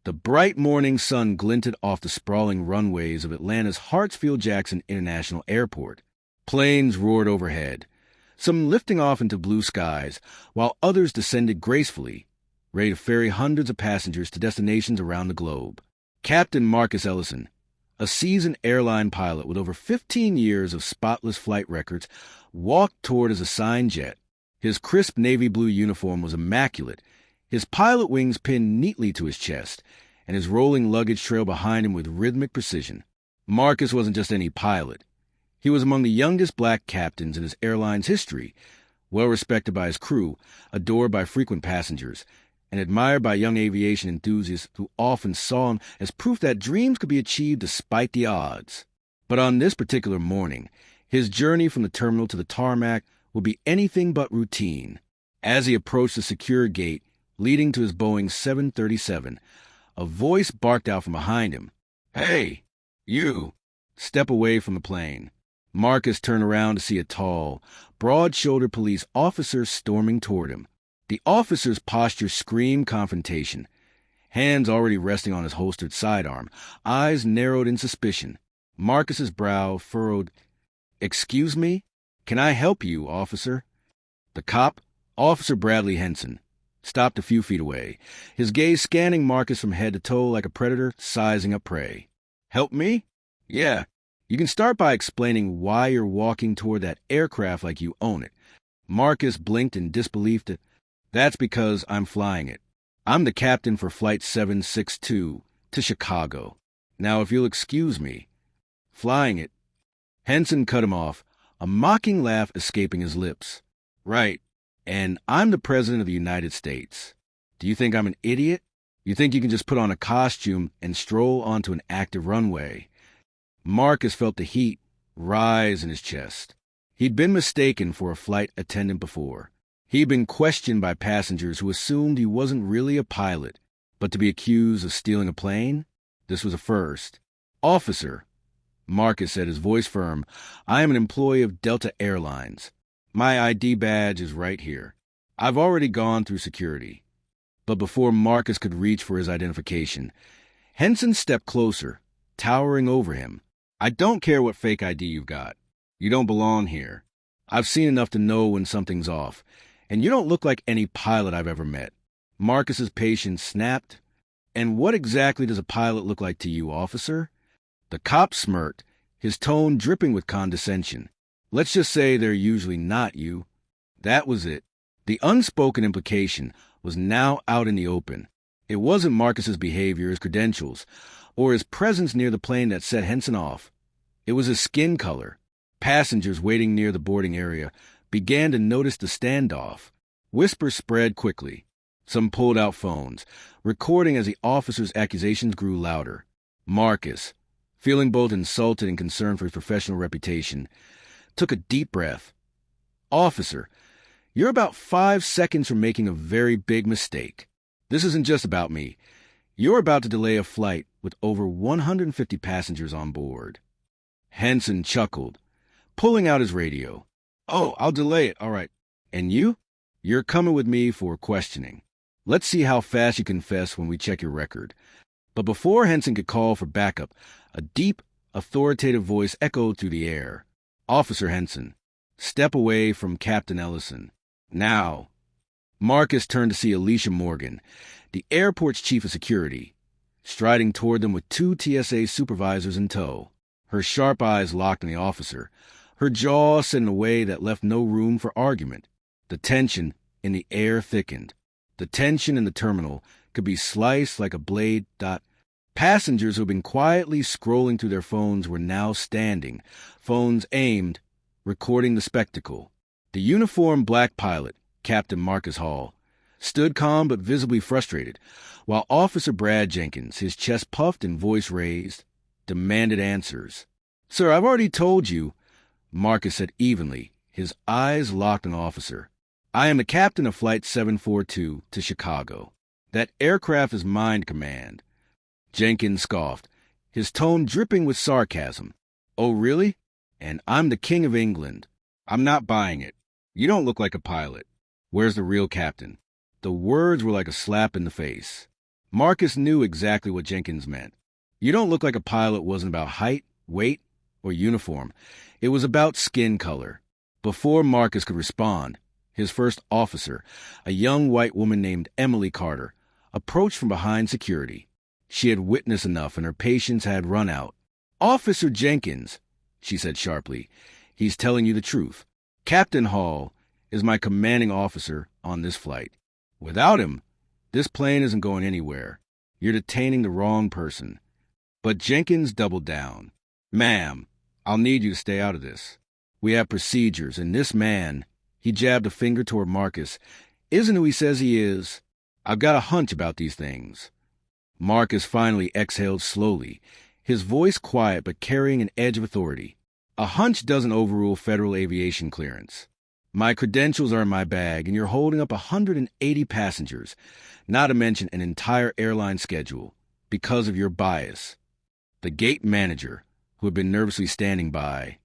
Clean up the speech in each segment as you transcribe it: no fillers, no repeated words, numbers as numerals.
The bright morning sun glinted off the sprawling runways of Atlanta's Hartsfield-Jackson International Airport. Planes roared overhead, some lifting off into blue skies, while others descended gracefully, ready to ferry hundreds of passengers to destinations around the globe. Captain Marcus Ellison, a seasoned airline pilot with over 15 years of spotless flight records, walked toward his assigned jet. His crisp navy blue uniform was immaculate, his pilot wings pinned neatly to his chest, and his rolling luggage trailed behind him with rhythmic precision. Marcus wasn't just any pilot. He was among the youngest black captains in his airline's history, well-respected by his crew, adored by frequent passengers, and admired by young aviation enthusiasts who often saw him as proof that dreams could be achieved despite the odds. But on this particular morning, his journey from the terminal to the tarmac would be anything but routine. As he approached the secure gate leading to his Boeing 737, a voice barked out from behind him. "Hey, you!" Step away from the plane. Marcus turned around to see a tall, broad-shouldered police officer storming toward him. The officer's posture screamed confrontation, hands already resting on his holstered sidearm, eyes narrowed in suspicion. Marcus's brow furrowed. "Excuse me? Can I help you, officer?" The cop, Officer Bradley Henson, stopped a few feet away, his gaze scanning Marcus from head to toe like a predator sizing up prey. "Help me? Yeah. You can start by explaining why you're walking toward that aircraft like you own it." Marcus blinked in disbelief. "That's because I'm flying it. I'm the captain for Flight 762 to Chicago. Now, if you'll excuse me, flying it." Henson cut him off, a mocking laugh escaping his lips. "Right, and I'm the President of the United States. Do you think I'm an idiot? You think you can just put on a costume and stroll onto an active runway?" Marcus felt the heat rise in his chest. He'd been mistaken for a flight attendant before. He'd been questioned by passengers who assumed he wasn't really a pilot, but to be accused of stealing a plane? This was a first. "Officer," Marcus said, his voice firm, "I am an employee of Delta Airlines. My ID badge is right here. I've already gone through security." But before Marcus could reach for his identification, Henson stepped closer, towering over him. "I don't care what fake ID you've got. You don't belong here. I've seen enough to know when something's off, and you don't look like any pilot I've ever met." Marcus's patience snapped. "And what exactly does a pilot look like to you, officer?" The cop smirked, his tone dripping with condescension. "Let's just say they're usually not you." That was it. The unspoken implication was now out in the open. It wasn't Marcus's behavior, his credentials, or his presence near the plane that set Henson off. It was his skin color. Passengers waiting near the boarding area began to notice the standoff. Whispers spread quickly. Some pulled out phones, recording as the officer's accusations grew louder. Marcus, feeling both insulted and concerned for his professional reputation, took a deep breath. "Officer, you're about 5 seconds from making a very big mistake. This isn't just about me. You're about to delay a flight with over 150 passengers on board." Henson chuckled, pulling out his radio. "Oh, I'll delay it, all right. And you? You're coming with me for questioning. Let's see how fast you confess when we check your record." But before Henson could call for backup, a deep, authoritative voice echoed through the air. "Officer Henson, step away from Captain Ellison. Now." Marcus turned to see Alicia Morgan, the airport's chief of security, striding toward them with 2 TSA supervisors in tow. Her sharp eyes locked on the officer, her jaw set in a way that left no room for argument. The tension in the air thickened. The tension in the terminal could be sliced like a blade. Passengers who had been quietly scrolling through their phones were now standing, phones aimed, recording the spectacle. The uniformed black pilot, Captain Marcus Hall, stood calm but visibly frustrated, while Officer Brad Jenkins, his chest puffed and voice raised, demanded answers. "Sir, I've already told you," Marcus said evenly, his eyes locked on the officer. "I am the captain of Flight 742 to Chicago. That aircraft is mine to command." Jenkins scoffed, his tone dripping with sarcasm. "Oh, really? And I'm the King of England. I'm not buying it. You don't look like a pilot. Where's the real captain?" The words were like a slap in the face. Marcus knew exactly what Jenkins meant. You don't look like a pilot wasn't about height, weight, or uniform. It was about skin color. Before Marcus could respond, his first officer, a young white woman named Emily Carter, approached from behind security. She had witnessed enough and her patience had run out. "Officer Jenkins," she said sharply, "he's telling you the truth. Captain Hall is my commanding officer on this flight. Without him, this plane isn't going anywhere. You're detaining the wrong person." But Jenkins doubled down. "Ma'am, I'll need you to stay out of this. We have procedures, and this man," he jabbed a finger toward Marcus, "isn't who he says he is. I've got a hunch about these things." Marcus finally exhaled slowly, his voice quiet but carrying an edge of authority. "A hunch doesn't overrule federal aviation clearance. My credentials are in my bag, and you're holding up 180 passengers, not to mention an entire airline schedule, because of your bias." The gate manager, who had been nervously standing by,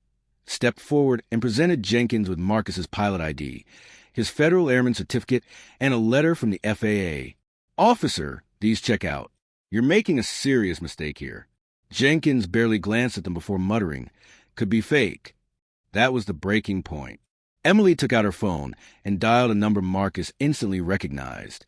stepped forward and presented Jenkins with Marcus's pilot ID, his federal airman certificate, and a letter from the FAA. "Officer, these check out. You're making a serious mistake here." Jenkins barely glanced at them before muttering, "Could be fake." That was the breaking point. Emily took out her phone and dialed a number Marcus instantly recognized.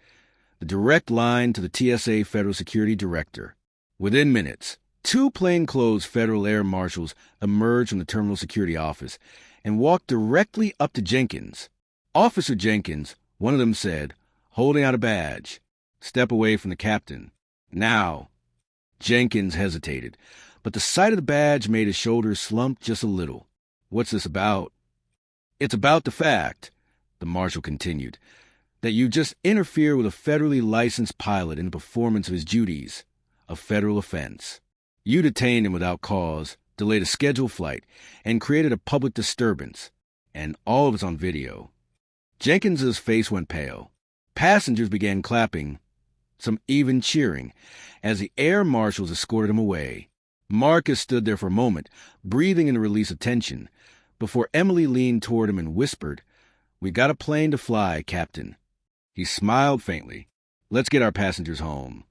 The direct line to the TSA Federal Security Director. Within minutes, two plainclothes federal air marshals emerged from the terminal security office and walked directly up to Jenkins. "Officer Jenkins," one of them said, holding out a badge. "Step away from the captain. Now." Jenkins hesitated, but the sight of the badge made his shoulders slump just a little. "What's this about?" "It's about the fact," the marshal continued, "that you just interfere with a federally licensed pilot in the performance of his duties. A federal offense. You detained him without cause, delayed a scheduled flight, and created a public disturbance. And all of it's on video." Jenkins's face went pale. Passengers began clapping, some even cheering, as the air marshals escorted him away. Marcus stood there for a moment, breathing in the release of tension, before Emily leaned toward him and whispered, "We got a plane to fly, Captain." He smiled faintly. "Let's get our passengers home."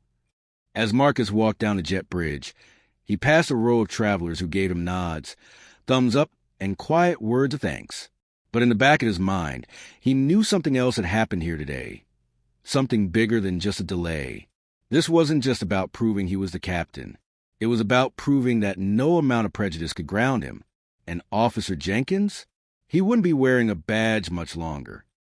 As Marcus walked down the jet bridge, he passed a row of travelers who gave him nods, thumbs up, and quiet words of thanks. But in the back of his mind, he knew something else had happened here today. Something bigger than just a delay. This wasn't just about proving he was the captain. It was about proving that no amount of prejudice could ground him. And Officer Jenkins? He wouldn't be wearing a badge much longer.